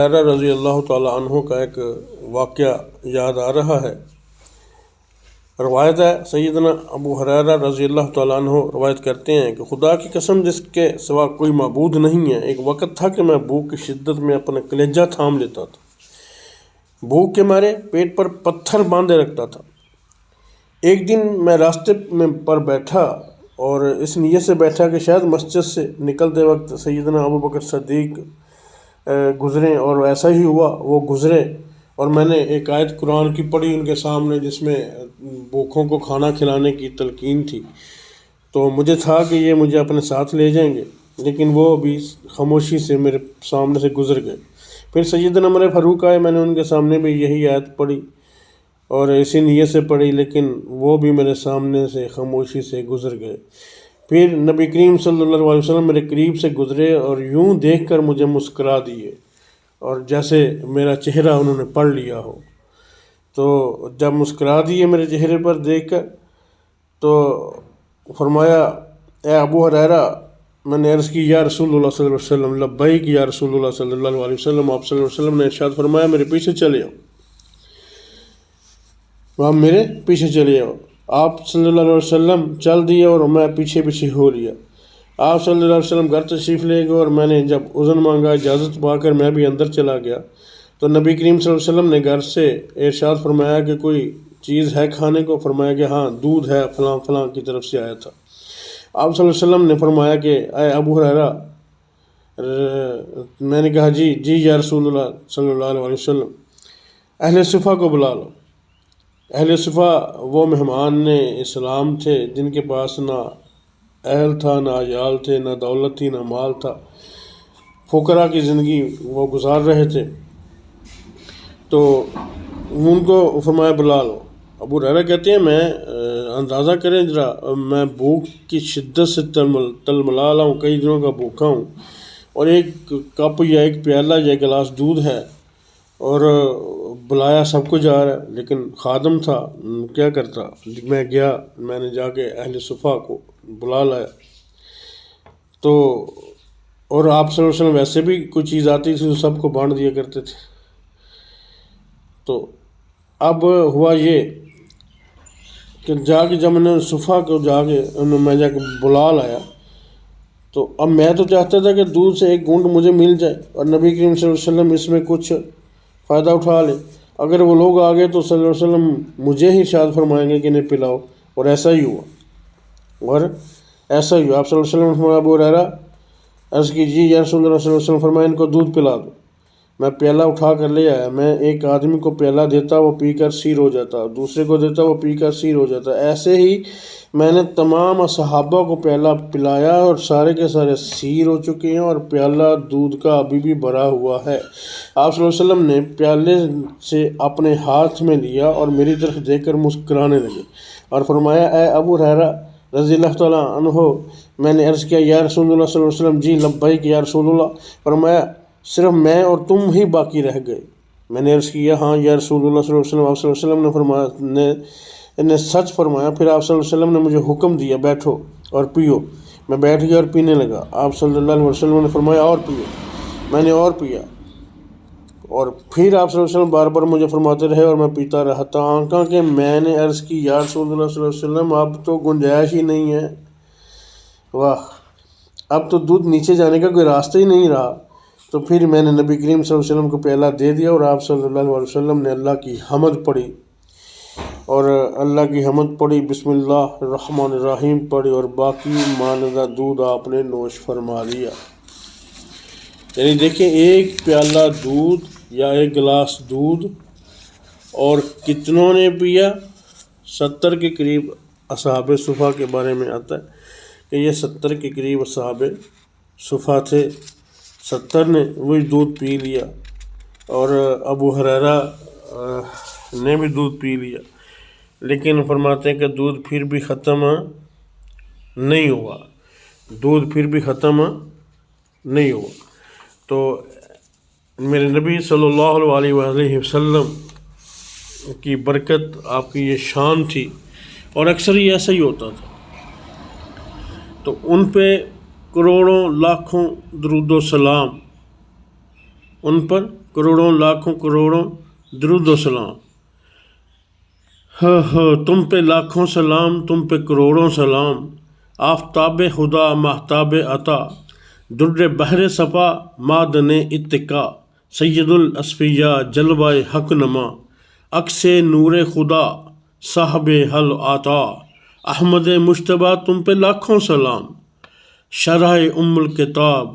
رضی اللہ تعالیٰ عنہ کا ایک واقعہ یاد آ رہا ہے۔ روایت ہے، سیدنا ابو ہریرہ رضی اللہ تعالیٰ عنہ روایت کرتے ہیں کہ خدا کی قسم جس کے سوا کوئی معبود نہیں ہے، ایک وقت تھا کہ میں بھوک کی شدت میں اپنا کلیجہ تھام لیتا تھا، بھوک کے مارے پیٹ پر پتھر باندھے رکھتا تھا۔ ایک دن میں راستے پر بیٹھا اور اس نیت سے بیٹھا کہ شاید مسجد سے نکلتے وقت سیدنا ابو بکر صدیق گزریں، اور ایسا ہی ہوا، وہ گزرے اور میں نے ایک آیت قرآن کی پڑھی ان کے سامنے جس میں بھوکوں کو کھانا کھلانے کی تلقین تھی۔ تو مجھے تھا کہ یہ مجھے اپنے ساتھ لے جائیں گے، لیکن وہ بھی خاموشی سے میرے سامنے سے گزر گئے۔ پھر سیدنا عمر فاروق آئے، میں نے ان کے سامنے بھی یہی آیت پڑھی اور اسی نیت سے پڑھی، لیکن وہ بھی میرے سامنے سے خاموشی سے گزر گئے۔ پھر نبی کریم صلی اللہ علیہ وسلم میرے قریب سے گزرے اور یوں دیکھ کر مجھے مسکرا دیے، اور جیسے میرا چہرہ انہوں نے پڑھ لیا ہو۔ تو جب مسکرا دیے میرے چہرے پر دیکھ کر، تو فرمایا، اے ابو ہریرہ، میں نے عرض کی، یا رسول اللہ صلی اللہ علیہ وسلم، لبیک یا رسول اللہ صلی اللہ علیہ وسلم۔ آپ صلی اللہ علیہ وسلم نے ارشاد فرمایا، میرے پیچھے چلے آؤ، آپ میرے پیچھے چلے آؤ۔ آپ صلی اللہ علیہ وسلم چل دیے اور میں پیچھے پیچھے ہو لیا۔ آپ صلی اللہ علیہ وسلم گھر تشریف لے گئے، اور میں نے جب اذن مانگا، اجازت پا کر میں بھی اندر چلا گیا، تو نبی کریم صلی اللہ علیہ وسلم نے گھر سے ارشاد فرمایا کہ کوئی چیز ہے کھانے کو؟ فرمایا کہ ہاں، دودھ ہے، فلاں فلاں کی طرف سے آیا تھا۔ آپ صلی اللہ علیہ وسلم نے فرمایا کہ اے ابو ہریرہ، میں نے کہا جی یا رسول اللہ صلی اللہ علیہ وسلم، اہل صفہ کو بلا لو۔ اہل صفہ وہ مہمان اسلام تھے جن کے پاس نہ اہل تھا، نہ عیال تھے، نہ دولت تھی، نہ مال تھا، فقراء کی زندگی وہ گزار رہے تھے۔ تو ان کو فرمایا بلا لو۔ ابو ہریرہ کہتے ہیں، میں اندازہ کریں ذرا، میں بھوک کی شدت سے تلملا ہوں، کئی دنوں کا بھوکا ہوں، اور ایک کپ یا ایک پیالہ یا گلاس دودھ ہے، اور بلایا سب کو جا رہا ہے، لیکن خادم تھا، کیا کرتا؟ میں گیا، میں نے جا کے اہل صفہ کو بلا لایا۔ تو اور آپ صلی اللہ علیہ وسلم ویسے بھی کوئی چیز آتی تھی تو سب کو بانٹ دیا کرتے تھے۔ تو اب ہوا یہ کہ جا کے جب میں نے صفہ کو میں جا کے بلا لایا، تو اب میں تو چاہتا تھا کہ دودھ سے ایک گھونٹ مجھے مل جائے اور نبی کریم صلی اللہ علیہ وسلم اس میں کچھ فائدہ اٹھا لیں۔ اگر وہ لوگ آگے تو صلی اللہ علیہ وسلم مجھے ہی ارشاد فرمائیں گے کہ انہیں پلاؤ، اور ایسا ہی ہوا۔ آپ صلی اللہ علیہ وسلم نے فرمایا، ابو ہریرہ عرض کی، جی یا رسول اللہ صلی اللہ علیہ وسلم، فرمایا ان کو دودھ پلا دو۔ میں پیالہ اٹھا کر لے آیا، میں ایک آدمی کو پیالہ دیتا وہ پی کر سیر ہو جاتا، دوسرے کو دیتا وہ پی کر سیر ہو جاتا، ایسے ہی میں نے تمام صحابہ کو پیالہ پلایا اور سارے کے سارے سیر ہو چکے ہیں، اور پیالہ دودھ کا ابھی بھی بھرا ہوا ہے۔ آپ صلی اللہ علیہ وسلم نے پیالے سے اپنے ہاتھ میں لیا اور میری طرف دیکھ کر مسکرانے لگے اور فرمایا، اے ابو ہریرہ رضی اللہ تعالیٰ عنہ۔ میں نے عرض کیا، یا رسول اللہ صلی اللہ علیہ وسلم، جی لبیک یا رسول اللہ۔ فرمایا، صرف میں اور تم ہی باقی رہ گئے۔ میں نے عرض کیا، ہاں یا رسول اللہ صلی اللہ علیہ وسلم۔ آپ صلی اللہ علیہ وسلم نے فرمایا، نے سچ فرمایا۔ پھر آپ صلی اللہ علیہ وسلم نے مجھے حکم دیا، بیٹھو اور پیو۔ میں بیٹھ گیا اور پینے لگا۔ آپ صلی اللہ علیہ وسلم نے فرمایا، اور پیو۔ میں نے اور پیا، اور پھر آپ صلی اللہ علیہ وسلم بار بار مجھے فرماتے رہے اور میں پیتا رہا، تاکہ کہ میں نے عرض کی، یا رسول اللہ صلی اللہ علیہ وسلم، اب تو گنجائش ہی نہیں ہے، واہ، اب تو دودھ نیچے جانے کا کوئی راستہ ہی نہیں رہا۔ تو پھر میں نے نبی کریم صلی اللہ علیہ وسلم کو پیالہ دے دیا، اور آپ صلی اللہ علیہ وسلم نے اللہ کی حمد پڑھی، اور اللہ کی حمد پڑھی، بسم اللہ الرحمن الرحیم پڑھی، اور باقی ماندہ دودھ آپ نے نوش فرما لیا۔ یعنی دیکھیں، ایک پیالہ دودھ یا ایک گلاس دودھ، اور کتنوں نے پیا؟ 70 کے قریب اصحاب صفہ کے بارے میں آتا ہے کہ یہ 70 کے قریب اصحاب صفہ تھے، 70 نے وہی دودھ پی لیا، اور ابو ہریرہ نے بھی دودھ پی لیا، لیکن فرماتے ہیں کہ دودھ پھر بھی ختم نہیں ہوا، دودھ پھر بھی ختم نہیں ہوا۔ تو میرے نبی صلی اللہ علیہ وآلہ وسلم کی برکت، آپ کی یہ شان تھی، اور اکثر یہ ایسا ہی ہوتا تھا۔ تو ان پہ کروڑوں لاکھوں درود و سلام ان پر کروڑوں لاکھوں کروڑوں درود و سلام۔ تم پہ لاکھوں سلام، تم پہ کروڑوں سلام، آفتاب خدا مہتاب عطا، در بحر صفا معدن اتقا، سید الاصفیاء جلوہ حق نما، عکس نور خدا صاحب حل عطا، احمد مجتبیٰ تم پہ لاکھوں سلام، شرح ام الکتاب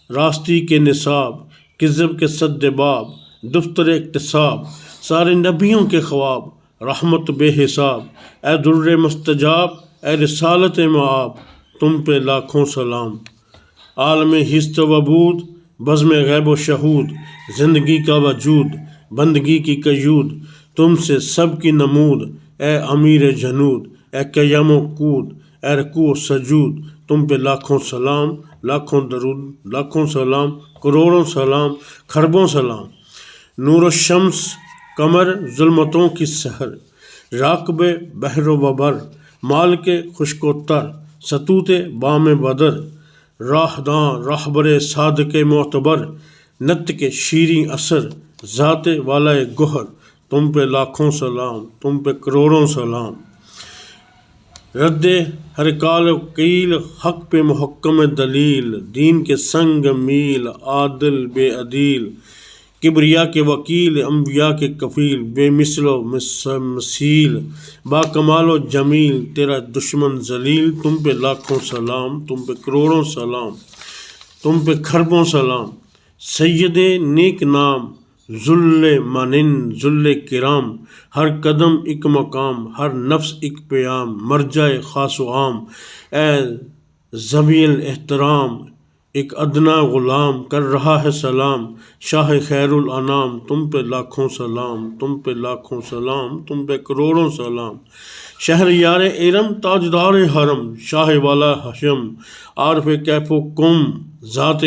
راستی کے نصاب، کذب کے صد باب، دفتر اقتصاب، سارے نبیوں کے خواب، رحمت بے حساب، اے در مستجاب، اے رسالت معاب، تم پہ لاکھوں سلام، عالم ہست و بود، بزم غیب و شہود، زندگی کا وجود، بندگی کی قیود، تم سے سب کی نمود، اے امیر جنود، اے قیم و قود، اے رکوع و سجود، تم پہ لاکھوں سلام، لاکھوں درود، لاکھوں سلام، کروڑوں سلام، خربوں سلام، نور الشمس قمر ظلمتوں کی سحر، راکب بحر و ببر، مال کے خشک و تر، ستوت بام بدر، راہداں راہبر صادق معتبر، نت کے شیریں اثر، ذات والا گہر، تم پہ لاکھوں سلام، تم پہ کروڑوں سلام، رد ہر قال و قیل، حق پہ محکم دلیل، دین کے سنگ میل، عادل بے عدیل، کبریا کے وکیل، انبیاء کے کفیل، بے مثل و مثیل، با کمال و جمیل، تیرا دشمن ذلیل، تم پہ لاکھوں سلام، تم پہ کروڑوں سلام، تم پہ خربوں سلام، سید نیک نام، ذل مانن ذل کرام، ہر قدم ایک مقام، ہر نفس ایک پیام، مرجع خاص و عام، اے ذوی الاحترام، ایک ادنا غلام کر رہا ہے سلام، شاہ خیر الانام، تم پہ لاکھوں سلام، تم پہ لاکھوں سلام، تم پہ کروڑوں سلام، شہر یار ارم تاجدار حرم، شاہ والا حشم، عارف کیف و کم، ذات